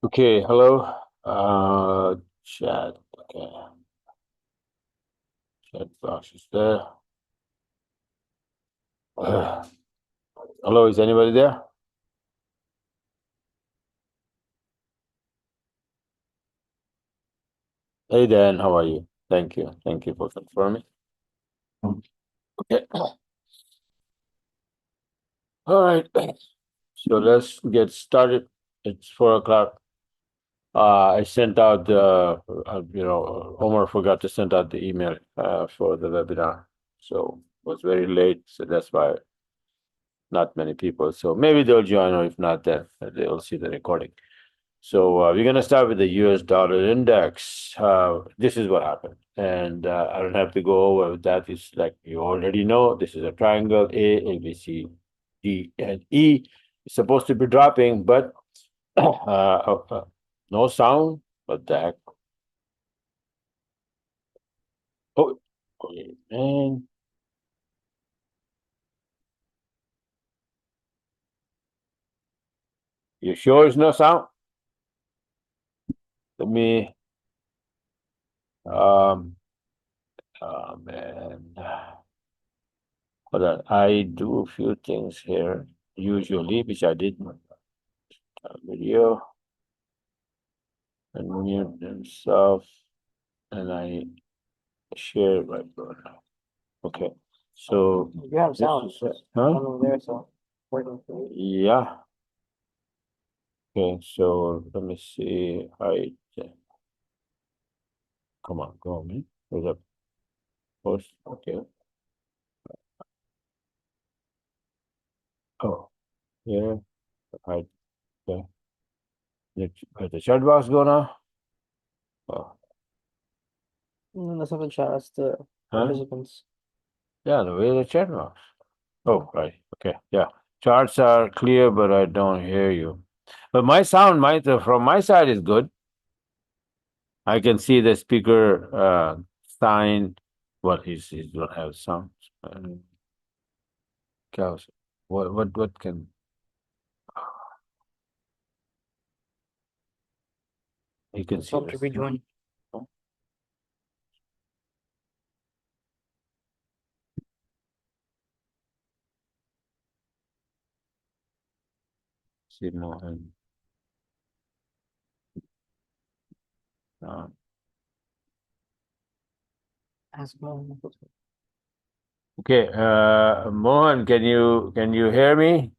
Okay, hello. Chat. Okay, chat box is there. Hello, is anybody there? Hey Dan, how are you? Thank you. Thank you for confirming. Okay. All right. So let's get started. It's 4 o'clock. I sent out Omar forgot to send out the email for the webinar, so it was very late. So that's why not many people. So maybe they'll join, or if not, then they'll see the recording. So we're going to start with the US dollar index. This is what happened. And I don't have to go over that. It's like you already know. This is a triangle A, B, C, D, and E. It's supposed to be dropping, but no sound. What the heck? Oh, man. You sure it's no sound? Let me. Um, oh, man. Hold on. I do a few things here usually, which I did video and mute himself, and I share my phone. Okay, so You have this sound. is huh? Over there, so working for you. Yeah. Okay, so let me see. I come on, go on, man. Where's the post? Okay. Oh, yeah. I okay. Where's the chat box go now? Oh, That's not the chat. That's the huh? participants. Yeah, the way the chat box. Oh, right. Okay. Yeah. Charts are clear, but I don't hear you. But my sound, from my side is good. I can see the speaker sign. What he's don't have sound. Cows. What can you can see Help to this? rejoin. See more and uh, Ask Mo. okay. Mohan, can you hear me?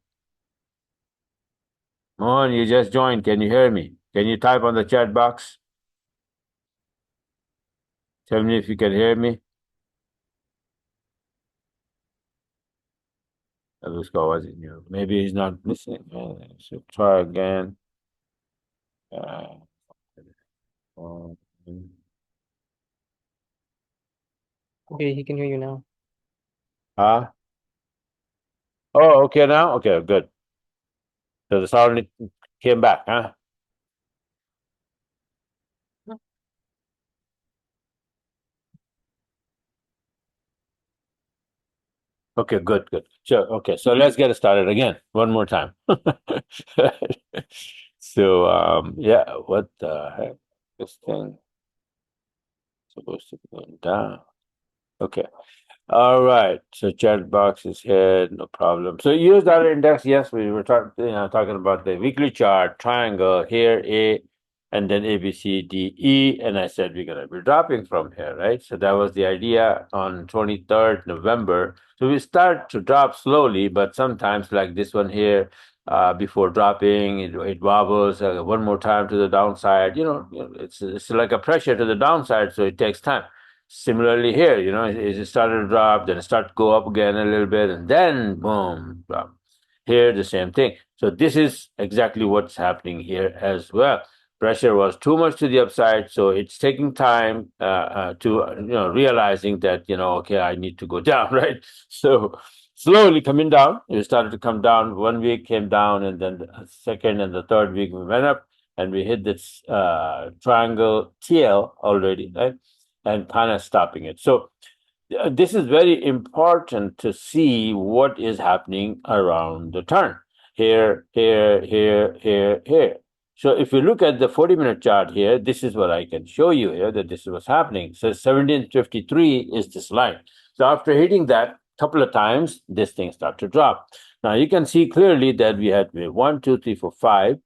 Mohan, you just joined. Can you hear me? Can you type on the chat box? Tell me if you can hear me. Let's go. Was it you? Maybe he's not listening. So try again. Uh, um, Okay, he can hear you now. huh? Oh, okay now. Okay, good. So the sound came back, huh? Okay, good, good. Sure. Okay, so let's get it started again, one more time. So, yeah, what the heck? This thing supposed to be going down. Okay. All right. So chat box is here, no problem. So US dollar index, yes, we were talking about the weekly chart, triangle here, A, and then A, B, C, D, E, and I said we're gonna be dropping from here, right? So that was the idea on 23rd November. So we start to drop slowly, but sometimes like this one here, before dropping, it wobbles one more time to the downside. It's like a pressure to the downside, so it takes time. Similarly here, it started to drop, then it started to go up again a little bit, and then boom, drop. Here, the same thing. So this is exactly what's happening here as well. Pressure was too much to the upside, so it's taking time to realizing that okay, I need to go down, right? So slowly coming down. It started to come down. 1 week came down, and then the second and the third week we went up, and we hit this triangle TL already, right? And kind of stopping it. So this is very important to see what is happening around the turn. Here, here, here, here, here. So if you look at the 40-minute chart here, this is what I can show you here, that this is what's happening. So 1753 is this line. So after hitting that couple of times, this thing starts to drop. Now you can see clearly that we had 1, 2, 3, 4, 5.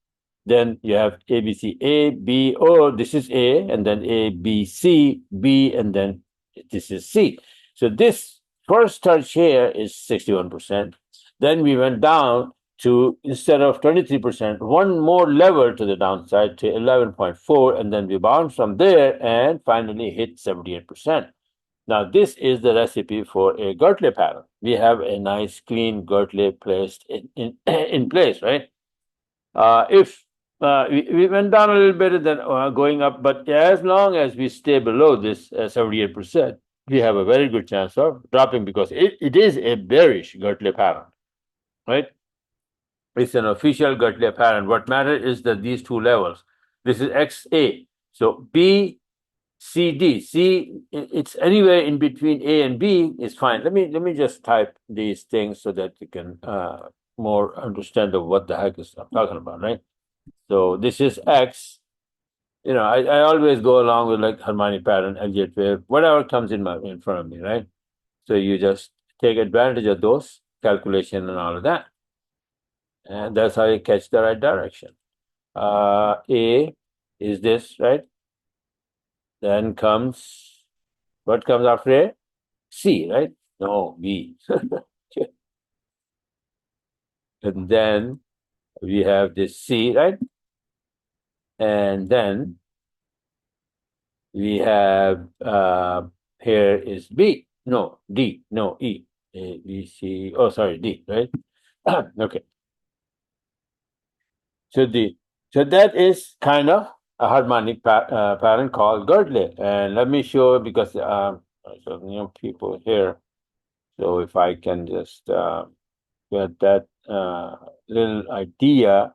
Then you have A, B, C, A, B, oh, this is A, and then A, B, C, B, and then this is C. So this first touch here is 61%. Then we went down to, instead of 23%, one more level to the downside to 11.4, and then we bounced from there and finally hit 78%. Now, this is the recipe for a Gertley pattern. We have a nice clean Gertley placed in place, right? If we went down a little bit than going up, but as long as we stay below this 78%, we have a very good chance of dropping, because it is a bearish Gertley pattern, right? It's an official Gertley pattern. What matters is that these two levels, this is XA. So B, C, D. C, it's anywhere in between A and B is fine. Let me just type these things so that you can more understand of what the heck is I'm talking about, right? So this is X. I always go along with like harmonic pattern, Elliott wave, whatever comes in front of me, right? So you just take advantage of those calculation and all of that. And that's how you catch the right direction. A is this, right? Then comes, what comes after A? C, right? No, B. And then we have this C, right? And then we have here is B. No, D. No, E. A, B, C. Oh, sorry, D, right? Okay. So that is kind of a harmonic pattern called Girdley. And let me show, because so new people here. So if I can just get that little idea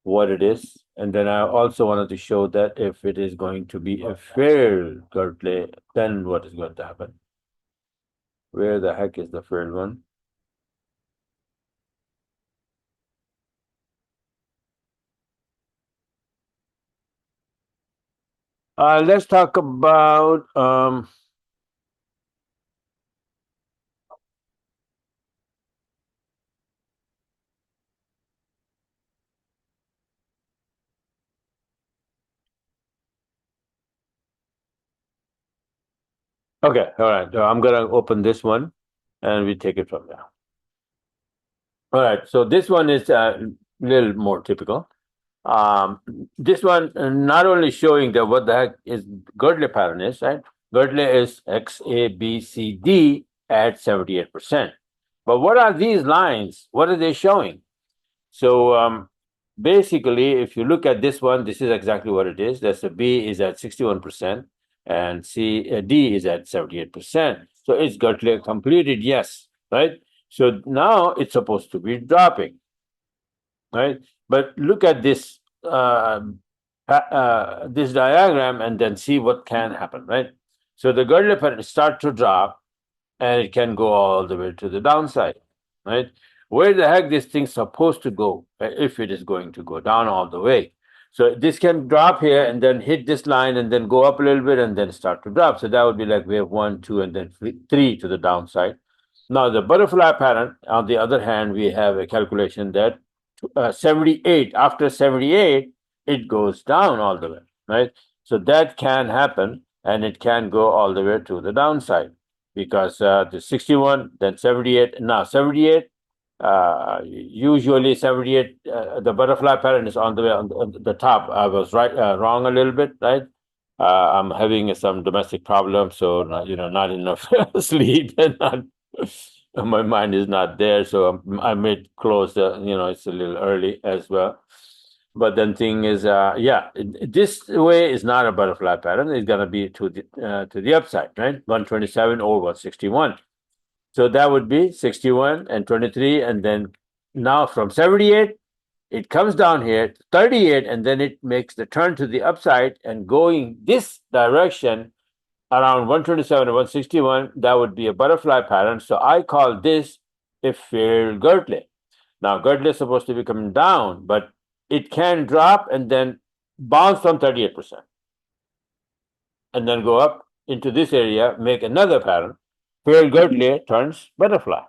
what it is. And then I also wanted to show that if it is going to be a fair Girdley, then what is going to happen? Where the heck is the fair one? Let's talk about okay, all right. So I'm gonna open this one and we take it from there. All right, so this one is a little more typical. This one not only showing that what the heck is Girdley pattern is, right? Girdley is X, A, B, C, D at 78%. But what are these lines? What are they showing? So basically, if you look at this one, this is exactly what it is. That's the B is at 61% and D is at 78%. So it's Gertley completed, yes, right? So now it's supposed to be dropping, right? But look at this this diagram and then see what can happen, right? So the Gertley pattern start to drop and it can go all the way to the downside, right? Where the heck this thing's supposed to go if it is going to go down all the way? So this can drop here and then hit this line and then go up a little bit and then start to drop. So that would be like wave 1, 2, and then 3 to the downside. Now the butterfly pattern, on the other hand, we have a calculation that 78, after 78, it goes down all the way, right? So that can happen and it can go all the way to the downside, because the 61, then 78, now 78, usually 78, the butterfly pattern is on the way on the top. I was wrong a little bit, right? I'm having some domestic problems, so not enough sleep, and my mind is not there. So I may close it's a little early as well. But then thing is, this way is not a butterfly pattern. It's gonna be to the upside, right? 127 over 161. So that would be 61 and 23, and then now from 78, it comes down here to 38, and then it makes the turn to the upside and going this direction around 127 and 161. That would be a butterfly pattern. So I call this a fair Gertley. Now, Gertley is supposed to be coming down, but it can drop and then bounce from 38% and then go up into this area, make another pattern, where Girdley turns butterfly,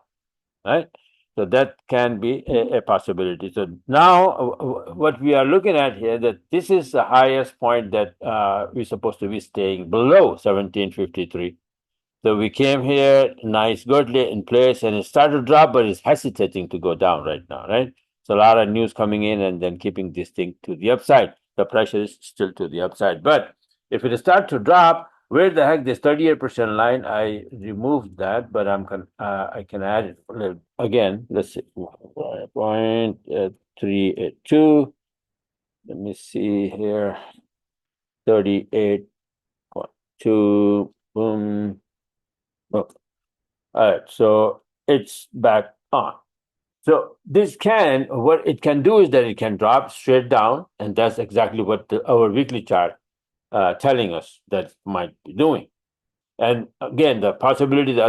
right? So that can be a possibility. So now what we are looking at here, that this is the highest point that we're supposed to be staying below 1753. So we came here, nice, goodly in place, and it started to drop, but it's hesitating to go down right now, right? So a lot of news coming in and then keeping this thing to the upside. The pressure is still to the upside. But if it start to drop, where the heck this 38% line? I removed that, but I can add it a little again. Let's see, 382. Let me see here, 38.2. Boom. Oh, all right, so it's back on. So this can, what it can do is that it can drop straight down, and that's exactly what our weekly chart telling us that might be doing. And again, the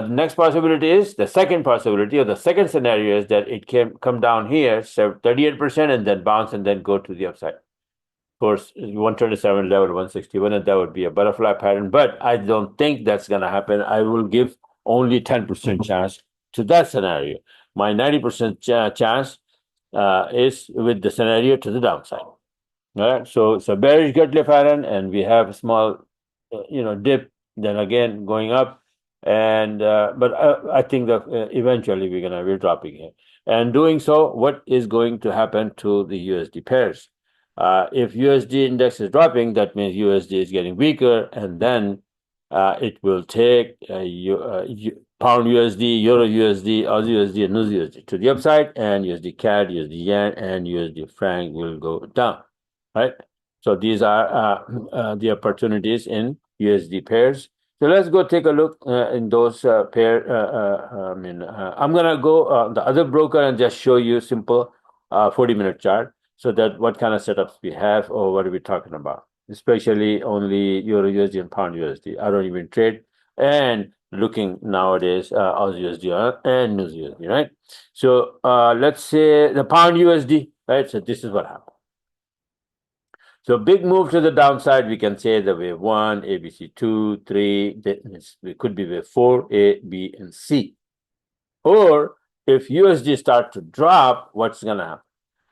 next possibility is the second possibility, or the second scenario is that it can come down here, 38%, and then bounce and then go to the upside. Of course, 127 level, 161, and that would be a butterfly pattern. But I don't think that's going to happen. I will give only 10% chance to that scenario. My 90% chance is with the scenario to the downside. All right. So it's a bearish Gartley pattern, and we have a small, dip. Then again going up, and but I think that eventually we're dropping here. And doing so, what is going to happen to the USD pairs? If USD index is dropping, that means USD is getting weaker, and then it will take pound USD, Euro USD, Aussie USD, and New USD to the upside, and USD CAD, USD Yen, and USD Franc will go down. Right. So these are the opportunities in USD pairs. So let's go take a look in those pair. I'm gonna go the other broker and just show you simple 40-minute chart, so that what kind of setups we have or what are we talking about, especially only Euro USD and Pound USD. I don't even trade, and looking nowadays Aussie USD and New USD, right? So let's say the Pound USD, right? So this is what happened. So big move to the downside, we can say the wave 1, ABC 2, 3, it could be wave 4, A, B, and C. Or if USD start to drop, what's going to happen?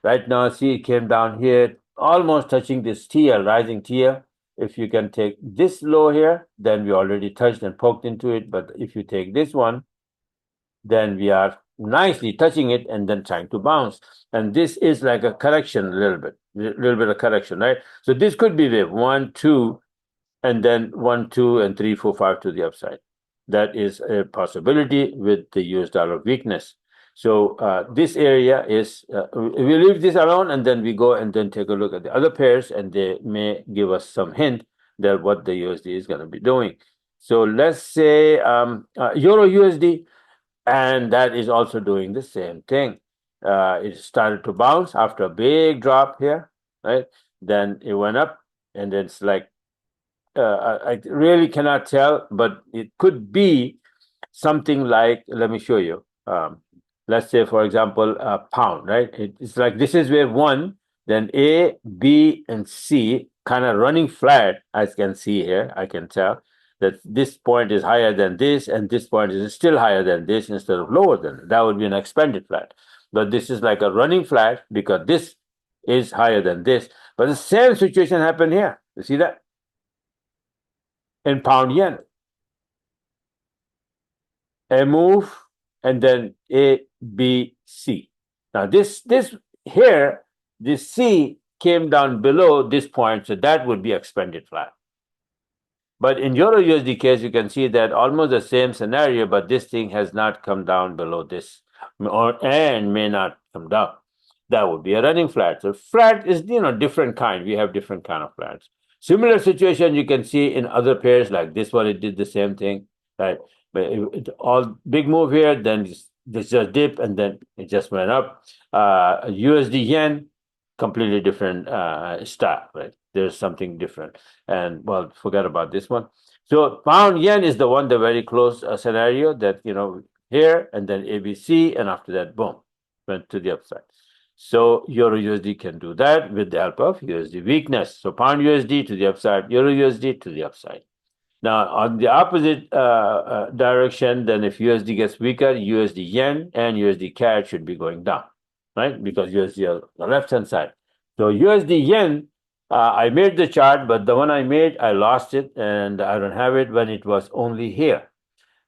Right now, see, it came down here, almost touching this TL, rising TL. If you can take this low here, then we already touched and poked into it. But if you take this one, then we are nicely touching it and then trying to bounce. And this is like a correction, a little bit of correction, right? So this could be wave 1, 2, and then 1, 2, and 3, 4, 5 to the upside. That is a possibility with the US dollar weakness. So this area is, we leave this alone, and then we go and then take a look at the other pairs, and they may give us some hint that what the USD is going to be doing. So let's say Euro USD, and that is also doing the same thing. It started to bounce after a big drop here, right? Then it went up, and then it's like I really cannot tell, but it could be something like, let me show you. Let's say, for example, a pound, right? It's like this is wave 1, then A, B, and C kind of running flat, as you can see here. I can tell that this point is higher than this, and this point is still higher than this instead of lower than it. That would be an expanded flat. But this is like a running flat because this is higher than this. But the same situation happened here. You see that? In pound yen. A move, and then A, B, C. Now this here, this C came down below this point, so that would be expanded flat. But in Euro USD case, you can see that almost the same scenario, but this thing has not come down below this, and may not come down. That would be a running flat. So flat is different kind. We have different kind of flats. Similar situation you can see in other pairs like this one. It did the same thing, right? But all big move here, then this just dip, and then it just went up. USD yen, completely different style, right? There's something different. And well, forget about this one. So pound yen is the one, the very close scenario that here, and then ABC, and after that, boom, went to the upside. So Euro USD can do that with the help of USD weakness. So pound USD to the upside, Euro USD to the upside. Now, on the opposite direction, then if USD gets weaker, USD yen and USD CAD should be going down, right? Because USD on the left-hand side. So USD yen, I made the chart, but the one I made, I lost it, and I don't have it when it was only here.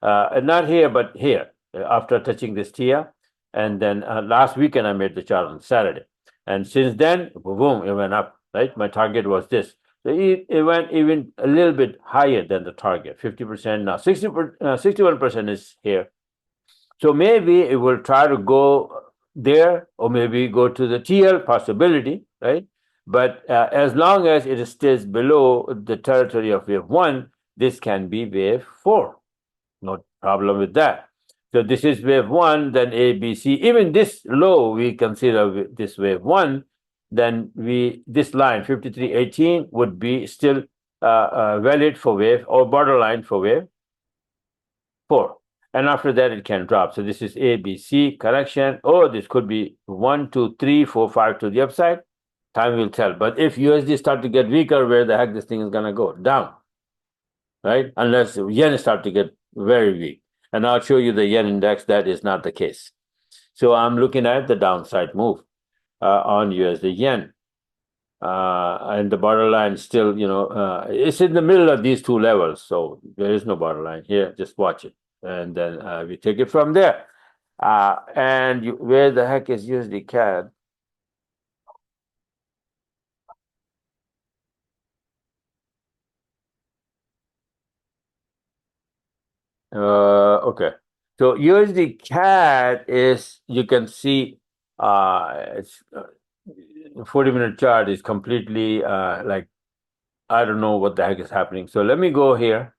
Not here, but here, after touching this TIA. And then last weekend, I made the chart on Saturday. And since then, boom, it went up, right? My target was this. So it went even a little bit higher than the target, 50%. Now 61% is here. So maybe it will try to go there, or maybe go to the TL possibility, right? But as long as it stays below the territory of wave one, this can be wave four. No problem with that. So this is wave one, then A, B, C. Even this low, we consider this wave one, then this line 53.18 would be still valid for wave, or borderline for wave four. And after that, it can drop. So this is A, B, C correction. Oh, this could be 1, 2, 3, 4, 5 to the upside. Time will tell. But if USD start to get weaker, where the heck this thing is gonna go? Down, right? Unless yen start to get very weak. And I'll show you the yen index. That is not the case. So I'm looking at the downside move on USD yen. And the borderline still, it's in the middle of these two levels. So there is no borderline here. Just watch it. And then we take it from there. Where the heck is USD CAD? Okay. So USD CAD is, you can see, it's 40-minute chart is completely like, I don't know what the heck is happening. So let me go here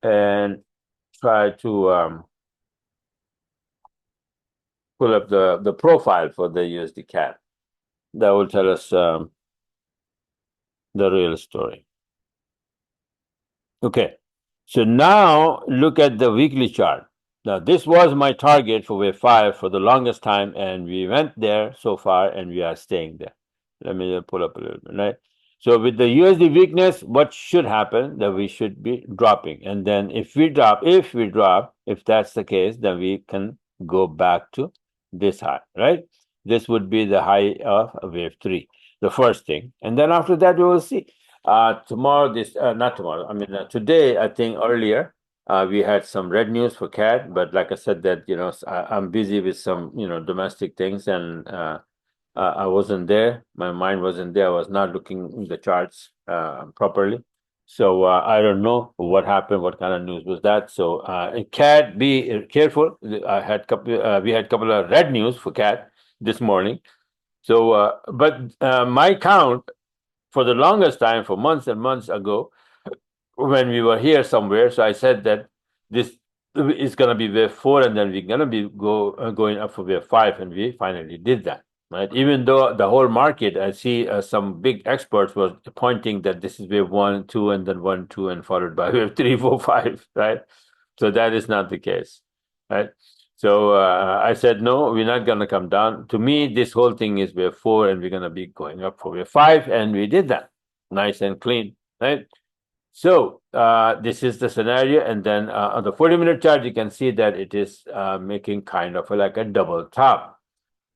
and try to pull up the profile for the USD CAD. That will tell us the real story. Okay. So now look at the weekly chart. Now, this was my target for wave 5 for the longest time, and we went there so far, and we are staying there. Let me pull up a little bit, right? So with the USD weakness, what should happen? That we should be dropping. And then if we drop, if that's the case, then we can go back to this high, right? This would be the high of wave 3, the first thing. And then after that, we will see. Tomorrow, not tomorrow, I mean, today, I think earlier, we had some red news for CAD, but like I said, that, I'm busy with some, domestic things, and I wasn't there. My mind wasn't there. I was not looking in the charts properly. So I don't know what happened, what kind of news was that. So in CAD, be careful. We had a couple of red news for CAD this morning. So, but my count for the longest time, for months and months ago, when we were here somewhere, so I said that this is going to be wave 4, and then we're going to be going up for wave 5, and we finally did that, right? Even though the whole market, I see some big experts was pointing that this is wave 1, 2, and then 1, 2, and followed by wave 3, 4, 5, right? So that is not the case, right? So I said, no, we're not going to come down. To me, this whole thing is wave 4, and we're going to be going up for wave 5, and we did that, nice and clean, right? So this is the scenario, and then on the 40-minute chart, you can see that it is making kind of like a double top,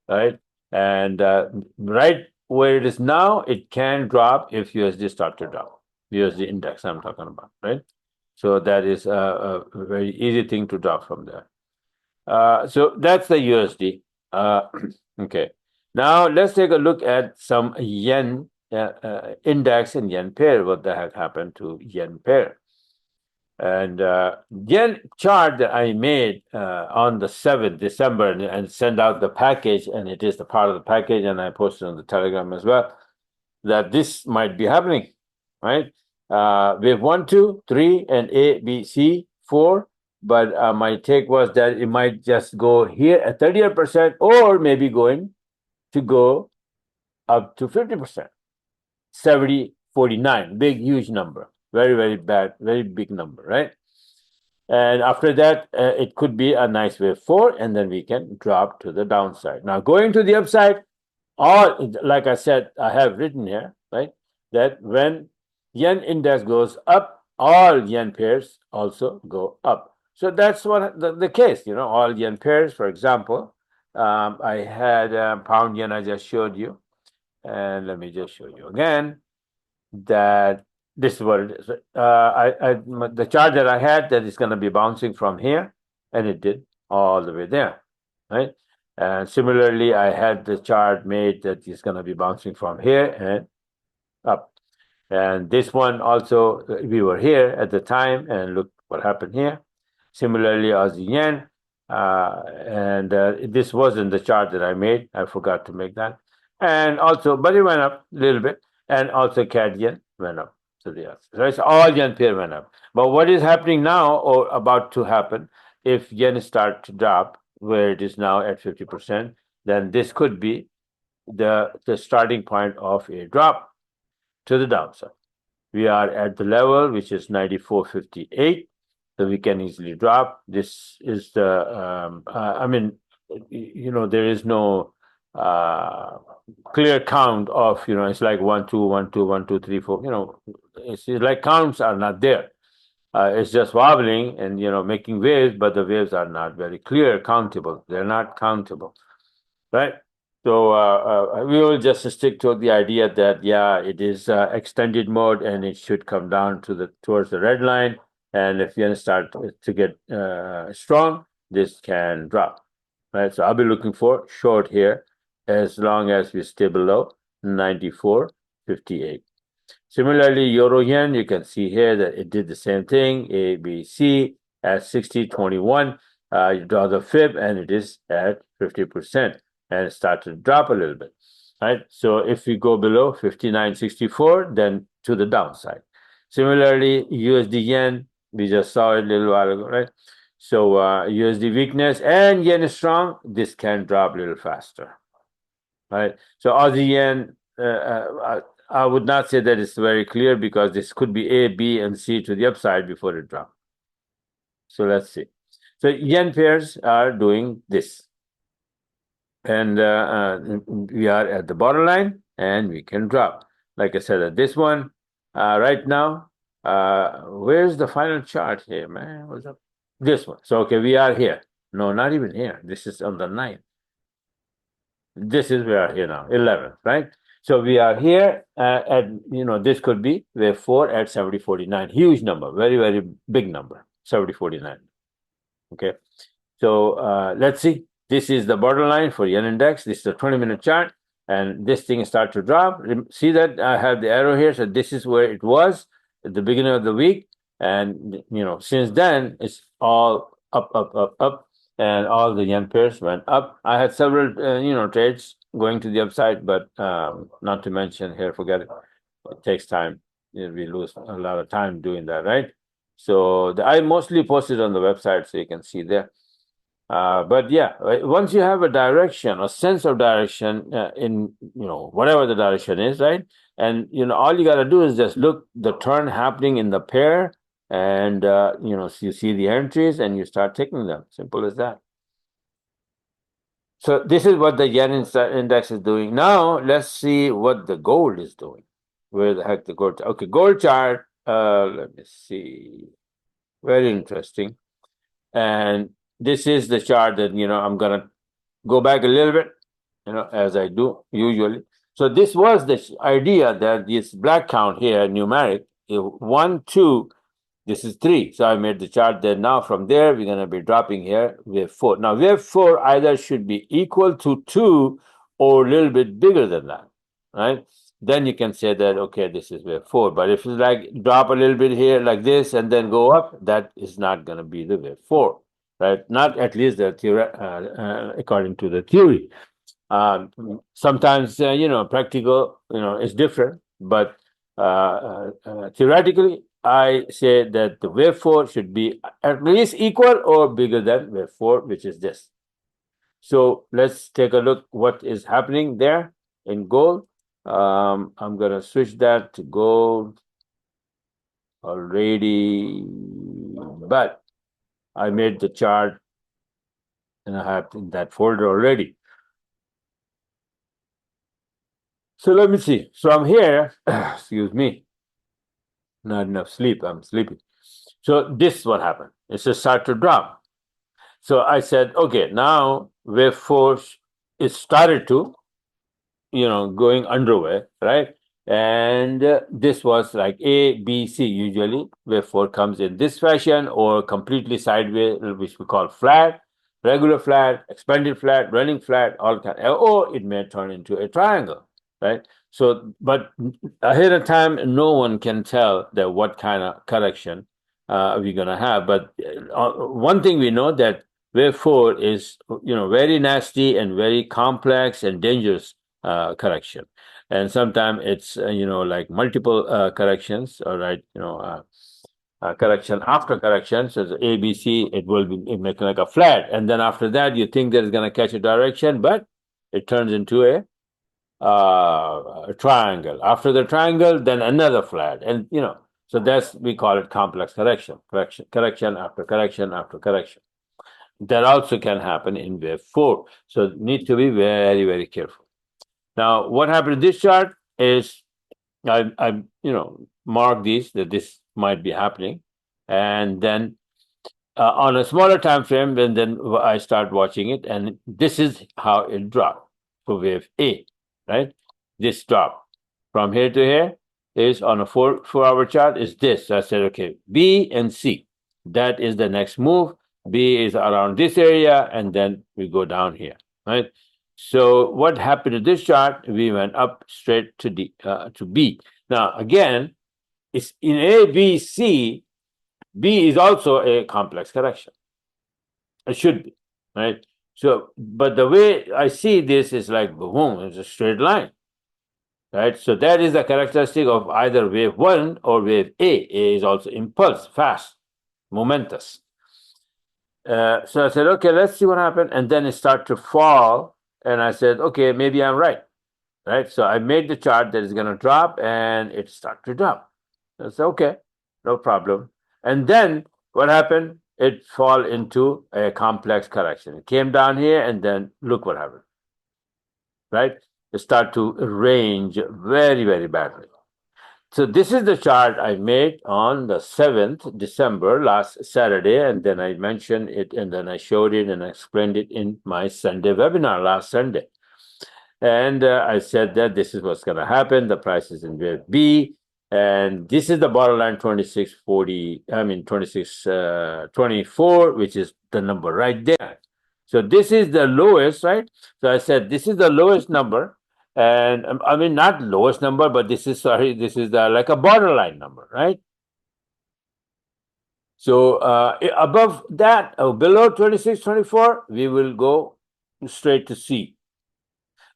right? And right where it is now, it can drop if USD start to drop. USD index I'm talking about, right? So that is a very easy thing to drop from there. So that's the USD. Okay. Now let's take a look at some yen index and yen pair. What the heck happened to yen pair? And yen chart that I made on the 7th December, and send out the package, and it is the part of the package, and I posted on the Telegram as well, that this might be happening, right? We have 1, 2, 3, and A, B, C, 4. But my take was that it might just go here at 38%, or maybe going to go up to 50%. 70, 49, big, huge number. Very, very bad, very big number, right? And after that, it could be a nice wave 4, and then we can drop to the downside. Now, going to the upside, all like I said, I have written here, right, that when yen index goes up, all yen pairs also go up. So that's what the case, all yen pairs, for example. I had pound yen, I just showed you. And let me just show you again that this is what it is. The chart that I had that is going to be bouncing from here, and it did all the way there, right? And similarly, I had the chart made that is going to be bouncing from here and up. And this one also, we were here at the time, and look what happened here. Similarly, Aussie yen, and this wasn't the chart that I made. I forgot to make that. And also, but it went up a little bit, and also CAD yen went up to the other. So it's all yen pair went up. But what is happening now, or about to happen, if yen start to drop where it is now at 50%, then this could be the starting point of a drop to the downside. We are at the level which is 94.58, so we can easily drop. This is I mean, there is no clear count of, it's like 1, 2, 1, 2, 1, 2, 3, 4, it's like counts are not there. It's just wobbling and, making waves, but the waves are not very clear, countable. They're not countable, right? So we will just stick to the idea that it is extended mode and it should come down towards the red line. And if you start to get strong, this can drop, right? So I'll be looking for short here as long as we stay below 94.58. Similarly, euro yen, you can see here that it did the same thing. A, B, C at 60.21. You draw the fib and it is at 50%, and it started to drop a little bit, right? So if we go below 59.64, then to the downside. Similarly, USD yen, we just saw it a little while ago, right? So USD weakness and yen is strong, this can drop a little faster, right? So Aussie yen, I would not say that it's very clear because this could be A, B, and C to the upside before it drops. So let's see. So yen pairs are doing this. And we are at the borderline and we can drop. Like I said, at this one, right now, where's the final chart here, man? What's up? This one. So, okay, we are here. No, not even here. This is on the 9th. This is we are here now, 11th, right? So we are here at, this could be wave 4 at 70.49. Huge number, very, very big number, 70.49. Okay. So let's see. This is the borderline for yen index. This is the 20-minute chart. And this thing start to drop. See that I have the arrow here. So this is where it was at the beginning of the week. And, since then, it's all up, up, up, up. And all the yen pairs went up. I had several, trades going to the upside, but not to mention here, forget it. It takes time. We lose a lot of time doing that, right? So I mostly posted on the website, so you can see there. But once you have a direction, a sense of direction in whatever the direction is, right? And all you got to do is just look the turn happening in the pair, and so you see the entries and you start taking them. Simple as that. So this is what the yen index is doing. Now let's see what the gold is doing. Where the heck the gold? Okay, gold chart. Let me see. Very interesting. And this is the chart that I'm gonna go back a little bit, as I do usually. So this was the idea that this black count here, numeric, 1, 2, this is 3. So I made the chart that now from there, we're going to be dropping here wave 4. Now, wave 4 either should be equal to 2 or a little bit bigger than that, right? Then you can say that, okay, this is wave 4. But if it's like drop a little bit here like this and then go up, that is not going to be the wave 4, right? Not at least according to the theory. Sometimes, practical, is different, but theoretically, I say that the wave 4 should be at least equal or bigger than wave 4, which is this. So let's take a look what is happening there in gold. I'm going to switch that to gold already, but I made the chart and I have in that folder already. So let me see. From here, excuse me, not enough sleep. I'm sleepy. So this is what happened. It's just start to drop. So I said, okay, now wave force is started to, going underway, right? And this was like A, B, C. Usually, wave four comes in this fashion or completely sideways, which we call flat, regular flat, expanded flat, running flat, all kind. Or it may turn into a triangle, right? So, but ahead of time, no one can tell that what kind of correction we're gonna have. But one thing we know that wave four is, very nasty and very complex and dangerous correction, and sometimes it's like multiple corrections, all right, correction after correction. So the ABC, it will be making like a flat, and then after that you think that it's going to catch a direction, but it turns into a triangle. After the triangle, then another flat, and so that's, we call it complex correction after correction after correction. That also can happen in wave four, so need to be very, very careful. Now, what happened in this chart is I mark these that this might be happening, and then on a smaller time frame, and then I start watching it, and this is how it dropped for wave A, right? This drop from here to here is on a 4 hour chart is this. So I said, okay, B and C, that is the next move. B is around this area, and then we go down here, right? So what happened to this chart? We went up straight to to B. Now again, it's in A, B, C. B is also a complex correction. It should be, right? So, but the way I see this is like boom, it's a straight line, right? So that is the characteristic of either wave one or wave A. A is also impulse, fast, momentous. So I said, okay, let's see what happened, and then it started to fall, and I said, okay, maybe I'm right. Right? So I made the chart that is going to drop, and it started to drop. I said, okay, no problem. And then what happened? It fall into a complex correction. It came down here, and then look what happened. Right? It started to range very, very badly. So this is the chart I made on the 7th December, last Saturday, and then I mentioned it, and then I showed it and I explained it in my Sunday webinar last Sunday. And I said that this is what's going to happen. The price is in wave B. And this is the borderline 2640, 2624, which is the number right there. So this is the lowest, right? So I said this is the lowest number. And not lowest number, but this is like a borderline number, right? So above that, below 2624, we will go straight to C.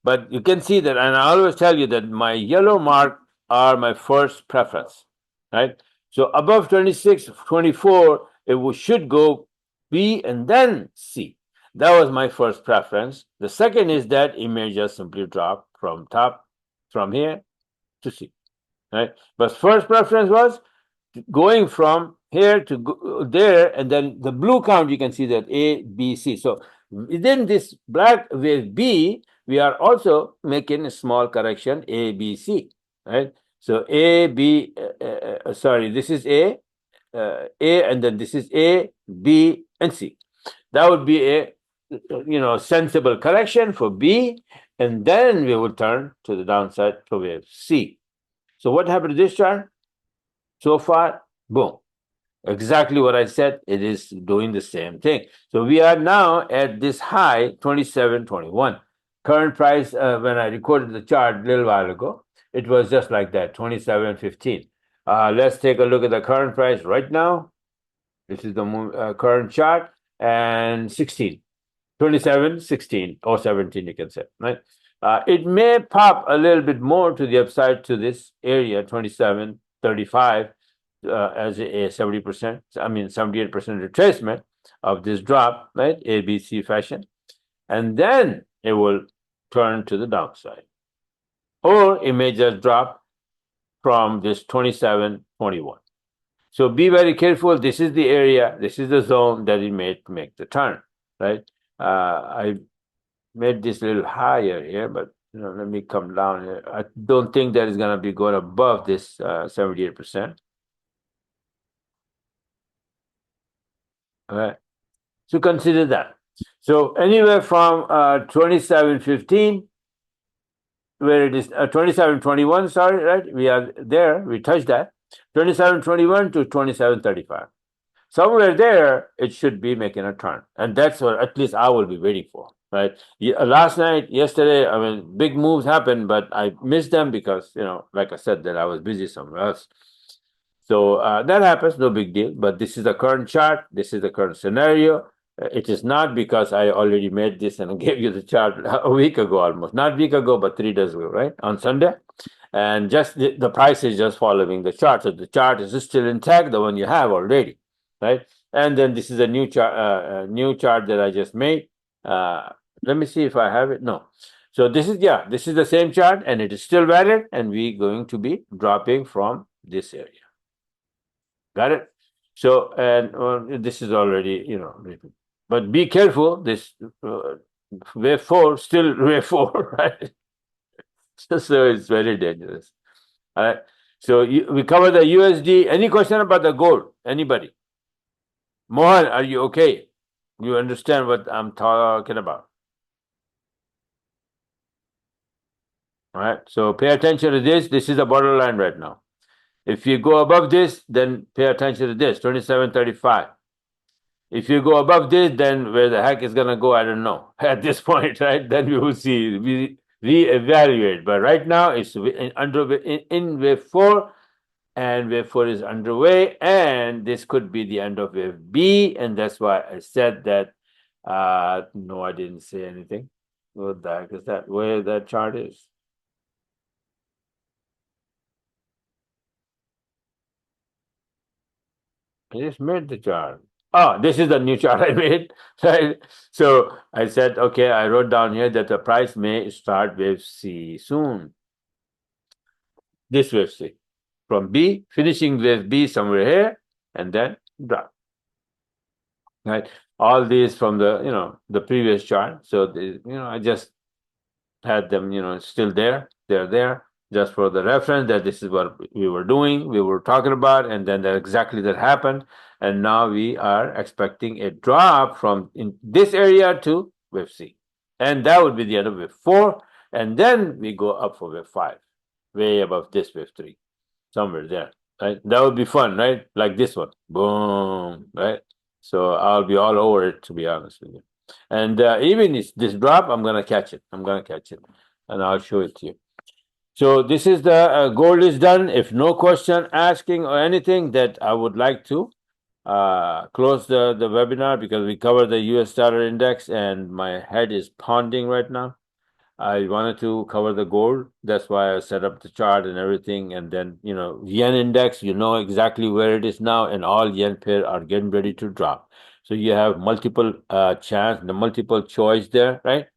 But you can see that, and I always tell you that my yellow mark are my first preference, right? So above 26, 24, it should go B and then C. That was my first preference. The second is that it may just simply drop from here to C, right? But first preference was going from here to there, and then the blue count, you can see that A, B, C. So within this black wave B, we are also making a small correction A, B, C, right? So A, B, sorry, this is A, and then this is A, B, and C. That would be a sensible correction for B, and then we would turn to the downside for wave C. So what happened to this chart? So far, boom. Exactly what I said, it is doing the same thing. So we are now at this high, 27.21. Current price, when I recorded the chart a little while ago, it was just like that, 27.15. Let's take a look at the current price right now. This is the current chart, and 16. 27, 16, or 17, you can say, right? It may pop a little bit more to the upside to this area, 27.35, as a 70%, 78% retracement of this drop, right? ABC fashion. And then it will turn to the downside. Or it may just drop from this 27.21. So be very careful. This is the area, this is the zone that it may make the turn, right? I made this a little higher here, but let me come down here. I don't think that is going to be going above this 78%. All right. So consider that. So anywhere from 27.15, where it is 27.21, sorry, right? We are there, we touched that. 27.21 to 27.35. Somewhere there, it should be making a turn. And that's what at least I will be waiting for, right? Last night, yesterday, I mean, big moves happened, but I missed them because, like I said, that I was busy somewhere else. So that happens, no big deal. But this is the current chart. This is the current scenario. It is not because I already made this and gave you the chart a week ago almost. Not a week ago, but 3 days ago, right? On Sunday. And just the price is just following the chart. So the chart is still intact, the one you have already, right? And then this is a new chart that I just made. Let me see if I have it. No. So this is the same chart and it is still valid, and we're going to be dropping from this area. Got it? So, and this is already, written. But be careful, this wave 4, still wave 4, right? So it's very dangerous. All right. So we cover the USD. Any question about the gold? Anybody? Mohan, are you okay? You understand what I'm talking about? All right. So pay attention to this. This is the borderline right now. If you go above this, then pay attention to this, 27.35. If you go above this, then where the heck is going to go, I don't know. At this point, right? Then we will see. We reevaluate. But right now, it's in wave 4, and wave 4 is underway, and this could be the end of wave B, and that's why I said that. No, I didn't say anything. What the heck is that? Where that chart is? I just made the chart. Oh, this is the new chart I made, right? So I said, okay, I wrote down here that the price may start wave C soon. This wave C. From B, finishing wave B somewhere here, and then drop. Right? All these from the previous chart. So I just had them, still there. They're there just for the reference that this is what we were doing, we were talking about, and then exactly that happened. And now we are expecting a drop from in this area to wave C. And that would be the end of wave 4. And then we go up for wave 5, way above this wave 3, somewhere there. Right? That would be fun, right? Like this one. Boom. Right? So I'll be all over it, to be honest with you. And even this drop, I'm gonna catch it. And I'll show it to you. So this is the gold is done. If no question asking or anything, that I would like to close the webinar, because we covered the US dollar index and my head is pounding right now. I wanted to cover the gold. That's why I set up the chart and everything. And then, yen index, exactly where it is now, and all yen pair are getting ready to drop. So you have multiple the multiple choice there, right?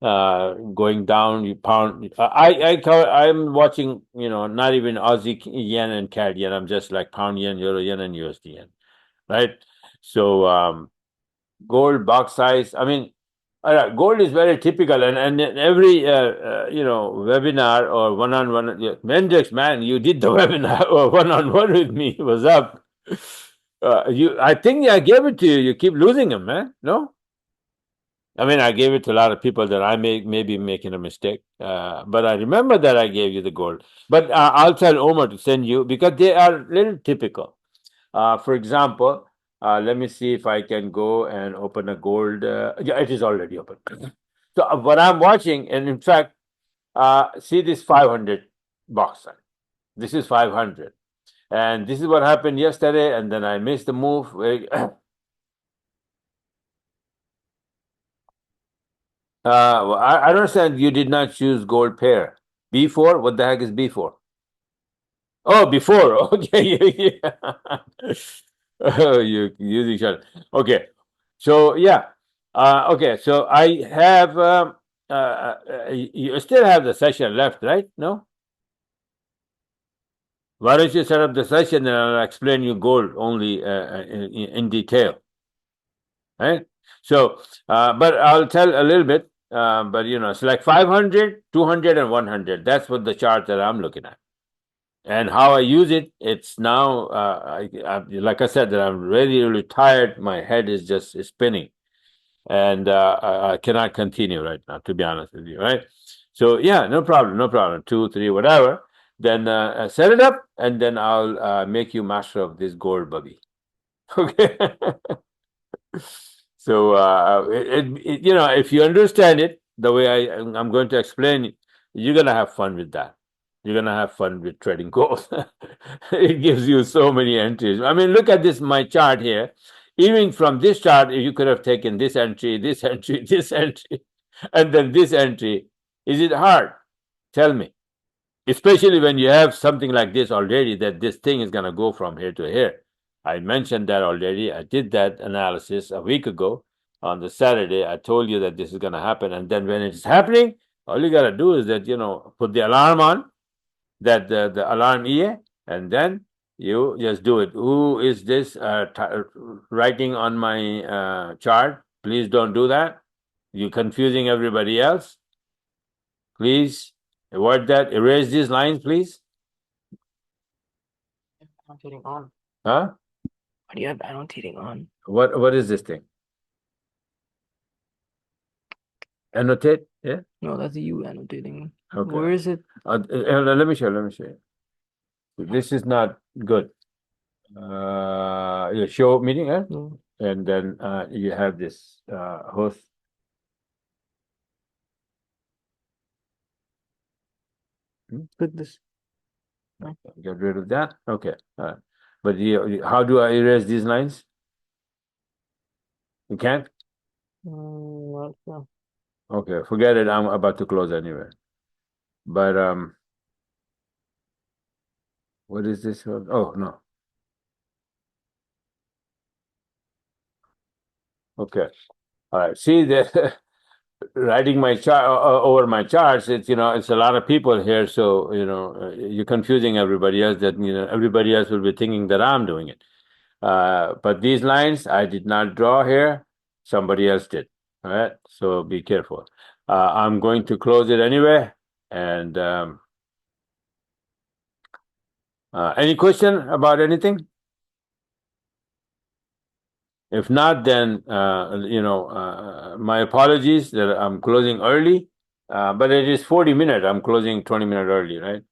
Going down, you pound. I'm watching, not even Aussie yen and CAD yen. I'm just like pound yen, euro yen, and USD yen, right? So gold box size. I mean, gold is very typical, and in every webinar or one-on-one. Mendix, man, you did the webinar or one-on-one with me. What's up? I think I gave it to you. You keep losing them, man. No, I mean I gave it to a lot of people that I may be making a mistake. But I remember that I gave you the gold. But I'll tell Omar to send you, because they are a little typical. For example, let me see if I can go and open a gold. Yeah, it is already open. So what I'm watching, and in fact, see this 500 box sign. This is 500, and this is what happened yesterday. And then I missed the move. I don't understand. You did not choose gold pair. B4. What the heck is B4? Oh, before. Okay, yeah. Oh, you using each other. Okay, so yeah. Okay, so I have. You still have the session left, right? No. Why don't you set up the session and I'll explain you gold only in detail, right? So, but I'll tell a little bit. But it's like 500, 200, and 100. That's what the chart that I'm looking at. And how I use it, it's now, like I said, that I'm really, really tired. My head is just spinning, and I cannot continue right now, to be honest with you, right? So yeah, no problem, no problem. 2, 3, whatever. Then set it up, and then I'll make you master of this gold, Bubby. Okay. So if you understand it the way I'm going to explain it, you're gonna have fun with that. You're gonna have fun with trading gold. It gives you so many entries. I mean, look at this my chart here. Even from this chart, you could have taken this entry, this entry, this entry, and then this entry. Is it hard? Tell me. Especially when you have something like this already, that this thing is gonna go from here to here. I mentioned that already. I did that analysis a week ago on the Saturday. I told you that this is gonna happen, and then when it's happening, all you gotta do is that put the alarm on, that the alarm EA, and then you just do it. Who is this writing on my chart? Please don't do that. You're confusing everybody else. Please avoid that. Erase these lines, please. Annotating on. Huh? Why do you have annotating on? What is this thing? Annotate? Yeah. No, that's you annotating. Okay. Where is it? Let me show. Let me show you. This is not good. Your show meeting, huh? No. And then you have this host. Click this. Get rid of that. Okay. But how do I erase these lines? You can't? No. Okay, forget it. I'm about to close anyway. But what is this? Oh no. Okay. All right. See the writing my chart over my charts. It's a lot of people here, so you're confusing everybody else. That everybody else will be thinking that I'm doing it. But these lines I did not draw here. Somebody else did. All right. So be careful. I'm going to close it anyway. And any question about anything? If not, then my apologies that I'm closing early. But it is 40 minutes. I'm closing 20 minutes early, right?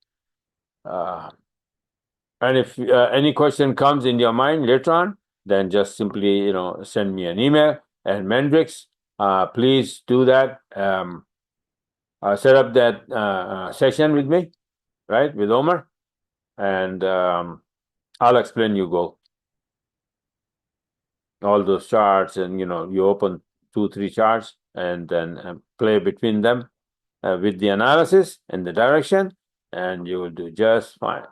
And if any question comes in your mind later on, then just simply send me an email. And Mendrix, please do that. Set up that session with me, right, with Omar, and I'll explain you go all those charts, and you open 2, 3 charts, and then play between them with the analysis and the direction, and you will do just fine.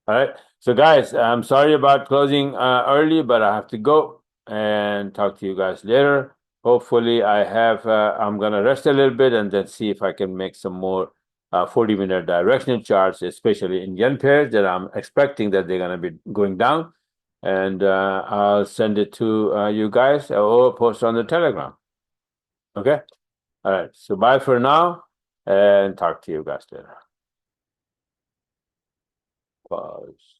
All right. So guys, I'm sorry about closing early, but I have to go and talk to you guys later. Hopefully I'm going to rest a little bit and then see if I can make some more 40-minute directional charts, especially in yen pairs that I'm expecting that they're going to be going down. And I'll send it to you guys or post on the Telegram. Okay. All right. So bye for now, and talk to you guys later. Pause.